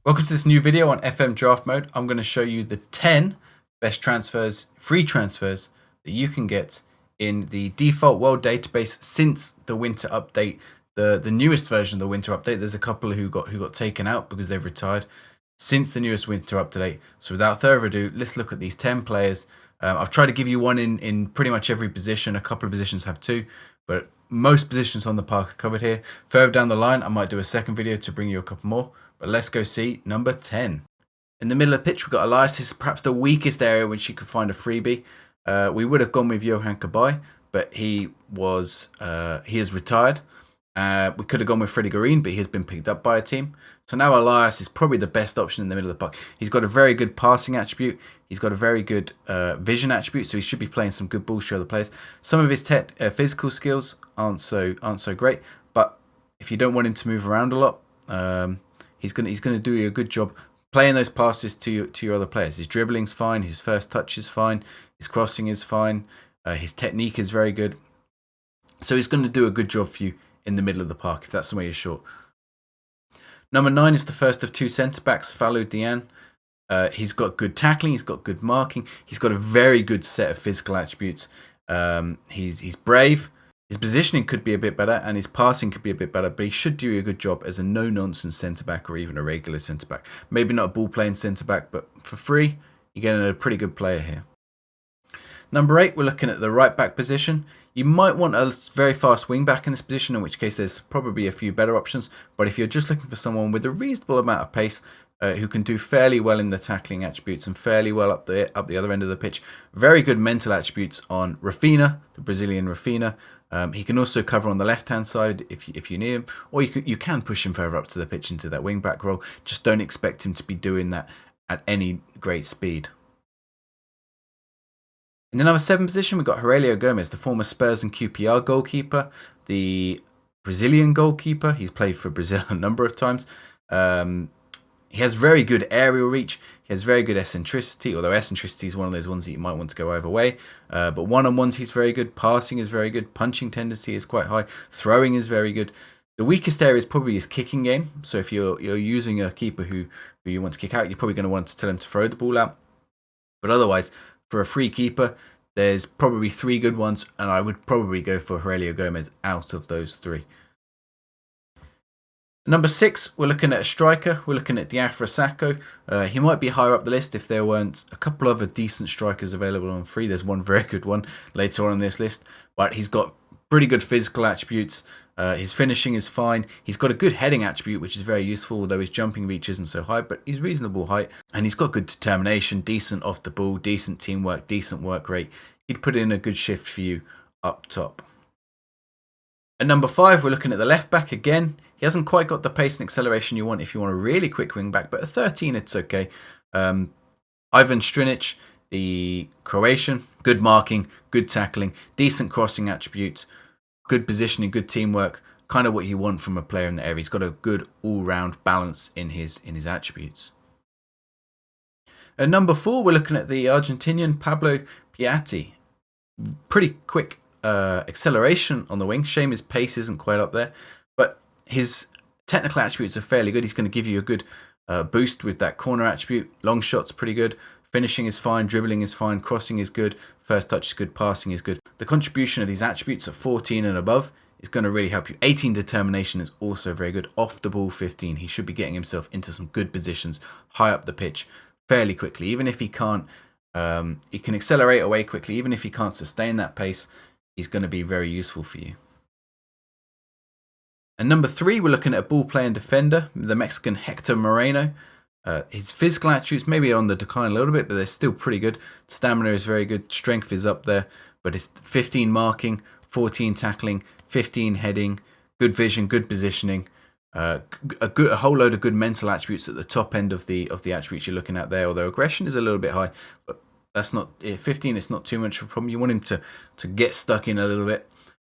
Welcome to this new video on FM Draft Mode. I'm going to show you the 10 best transfers, free transfers that you can get in the default world database since the winter update, the newest version of the winter update. There's a couple who got taken out because they've retired since the newest winter update. So without further ado, let's look at these 10 players. I've tried to give you one in pretty much every position. A couple of positions have two, but most positions on the park are covered here. Further down the line, I might do a second video to bring you a couple more. But let's go see number 10. In the middle of the pitch, we've got Elias. This is perhaps the weakest area which you could find a freebie. We would have gone with Johan Kabay, but he has retired. We could have gone with Freddie Green, but he has been picked up by a team. So now Elias is probably the best option in the middle of the park. He's got a very good passing attribute. He's got a very good vision attribute, so he should be playing some good balls to other players. Some of his physical skills aren't so great, but if you don't want him to move around a lot, he's gonna do you a good job playing those passes to your other players. His dribbling's fine, his first touch is fine, his crossing is fine, his technique is very good. So he's going to do a good job for you in the middle of the park if that's the way you're short. Number 9 is the first of two centre backs, Fousseni Diarra. He's got good tackling, he's got good marking, he's got a very good set of physical attributes. He's brave. His positioning could be a bit better and his passing could be a bit better, but he should do a good job as a no-nonsense centre-back or even a regular centre-back. Maybe not a ball-playing centre-back, but for free, you're getting a pretty good player here. Number 8, we're looking at the right-back position. You might want a very fast wing-back in this position, in which case there's probably a few better options. But if you're just looking for someone with a reasonable amount of pace, who can do fairly well in the tackling attributes and fairly well up the other end of the pitch, very good mental attributes on Rafinha, the Brazilian Rafinha. He can also cover on the left-hand side if you need him, or you can push him further up to the pitch into that wing-back role. Just don't expect him to be doing that at any great speed. In the number 7 position, we've got Hector Moreno, the former Spurs and QPR goalkeeper, the Brazilian goalkeeper. He's played for Brazil a number of times. He has very good aerial reach. He has very good eccentricity, although eccentricity is one of those ones that you might want to go either way. But one-on-ones he's very good. Passing is very good. Punching tendency is quite high. Throwing is very good. The weakest area is probably his kicking game. So if you're using a keeper who you want to kick out, you're probably going to want to tell him to throw the ball out. But otherwise, for a free keeper, there's probably 3 good ones, and I would probably go for Hector Moreno out of those 3. Number 6, we're looking at a striker. We're looking at Diafra Sakho. He might be higher up the list if there weren't a couple other decent strikers available on free. There's one very good one later on this list, but he's got pretty good physical attributes. His finishing is fine. He's got a good heading attribute, which is very useful, although his jumping reach isn't so high, but he's reasonable height. And he's got good determination, decent off the ball, decent teamwork, decent work rate. He'd put in a good shift for you up top. At number 5, we're looking at the left back again. He hasn't quite got the pace and acceleration you want if you want a really quick wing back, but at 13, it's okay. Ivan Strinic, the Croatian, good marking, good tackling, decent crossing attributes, good positioning, good teamwork, kind of what you want from a player in the area. He's got a good all-round balance in his attributes. At number 4, we're looking at the Argentinian Pablo Piatti. Pretty quick acceleration on the wing. Shame his pace isn't quite up there, but his technical attributes are fairly good. He's going to give you a good boost with that corner attribute. Long shot's pretty good. Finishing is fine. Dribbling is fine. Crossing is good. First touch is good. Passing is good. The contribution of these attributes at 14 and above is going to really help you. 18 determination is also very good. Off the ball 15. He should be getting himself into some good positions high up the pitch fairly quickly. Even if he can't, he can accelerate away quickly. Even if he can't sustain that pace, he's going to be very useful for you. And number 3, we're looking at a ball-playing defender, the Mexican Hector Moreno. His physical attributes maybe are on the decline a little bit, but they're still pretty good. Stamina is very good. Strength is up there, but it's 15 marking, 14 tackling, 15 heading, good vision, good positioning, a whole load of good mental attributes at the top end of the attributes you're looking at there. Although aggression is a little bit high, but that's not 15. It's not too much of a problem. You want him to get stuck in a little bit.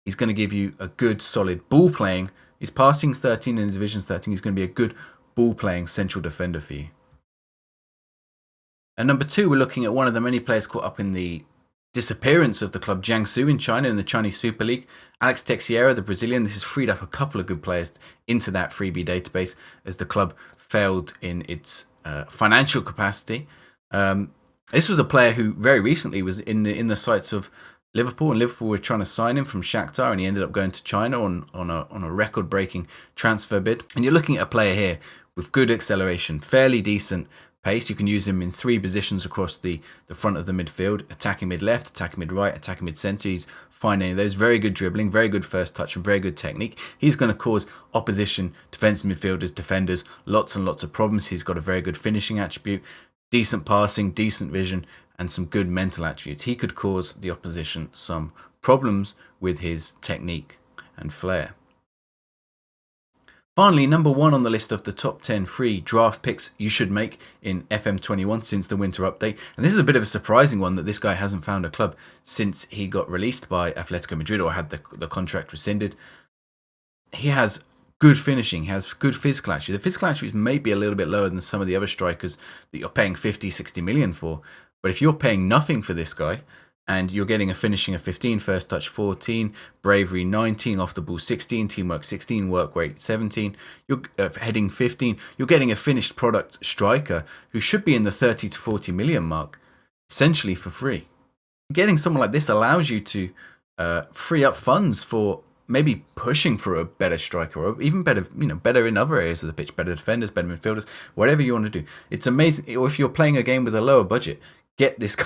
He's going to give you a good solid ball playing. His passing's 13 and his vision's 13. He's going to be a good ball playing central defender for you. And number 2, we're looking at one of the many players caught up in the disappearance of the club Jiangsu in China in the Chinese Super League. Alex Teixeira, the Brazilian, this has freed up a couple of good players into that freebie database as the club failed in its financial capacity. This was a player who very recently was in the sights of Liverpool, and Liverpool were trying to sign him from Shakhtar, and he ended up going to China on a record-breaking transfer bid. And you're looking at a player here with good acceleration, fairly decent pace. You can use him in 3 positions across the front of the midfield: attacking mid-left, attacking mid-right, attacking mid-centre. He's fine any of those. Very good dribbling, very good first touch, and very good technique. He's going to cause opposition defensive midfielders, defenders, lots and lots of problems. He's got a very good finishing attribute, decent passing, decent vision, and some good mental attributes. He could cause the opposition some problems with his technique and flair. Finally, number 1 on the list of the top 10 free draft picks you should make in FM21 since the winter update. And this is a bit of a surprising one, that this guy hasn't found a club since he got released by Atletico Madrid, or had the contract rescinded. He has good finishing, has good physical attributes. The physical attributes may be a little bit lower than some of the other strikers that you're paying 50, 60 million for. But if you're paying nothing for this guy, and you're getting a finishing of 15, first touch 14, bravery 19, off the ball 16, teamwork 16, work rate 17, you're heading 15, you're getting a finished product striker who should be in the 30 to 40 million mark, essentially for free. Getting someone like this allows you to free up funds for maybe pushing for a better striker, or even better, better in other areas of the pitch, better defenders, better midfielders, whatever you want to do. It's amazing. Or if you're playing a game with a lower budget, get this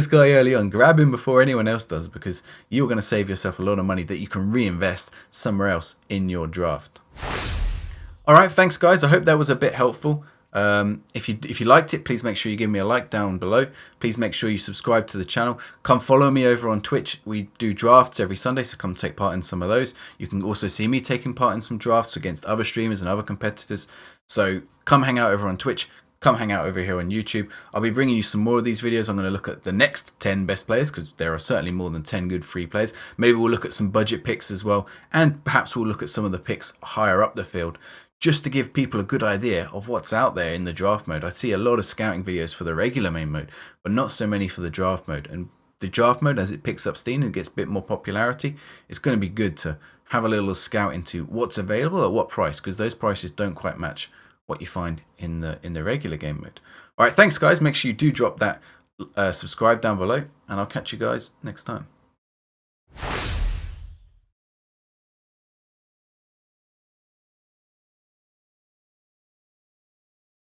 guy early on. Grab him before anyone else does, because you're going to save yourself a lot of money that you can reinvest somewhere else in your draft. All right, thanks guys. I hope that was a bit helpful. If you liked it, please make sure you give me a like down below. Please make sure you subscribe to the channel. Come follow me over on Twitch. We do drafts every Sunday, so come take part in some of those. You can also see me taking part in some drafts against other streamers and other competitors. So come hang out over on Twitch. Come hang out over here on YouTube. I'll be bringing you some more of these videos. I'm going to look at the next 10 best players, because there are certainly more than 10 good free players. Maybe we'll look at some budget picks as well, and perhaps we'll look at some of the picks higher up the field, just to give people a good idea of what's out there in the draft mode. I see a lot of scouting videos for the regular main mode, but not so many for the draft mode. And the draft mode, as it picks up steam and gets a bit more popularity, it's going to be good to have a little scout into what's available at what price, because those prices don't quite match what you find in the regular game mode. All right, thanks guys. Make sure you do drop that subscribe down below, and I'll catch you guys next time.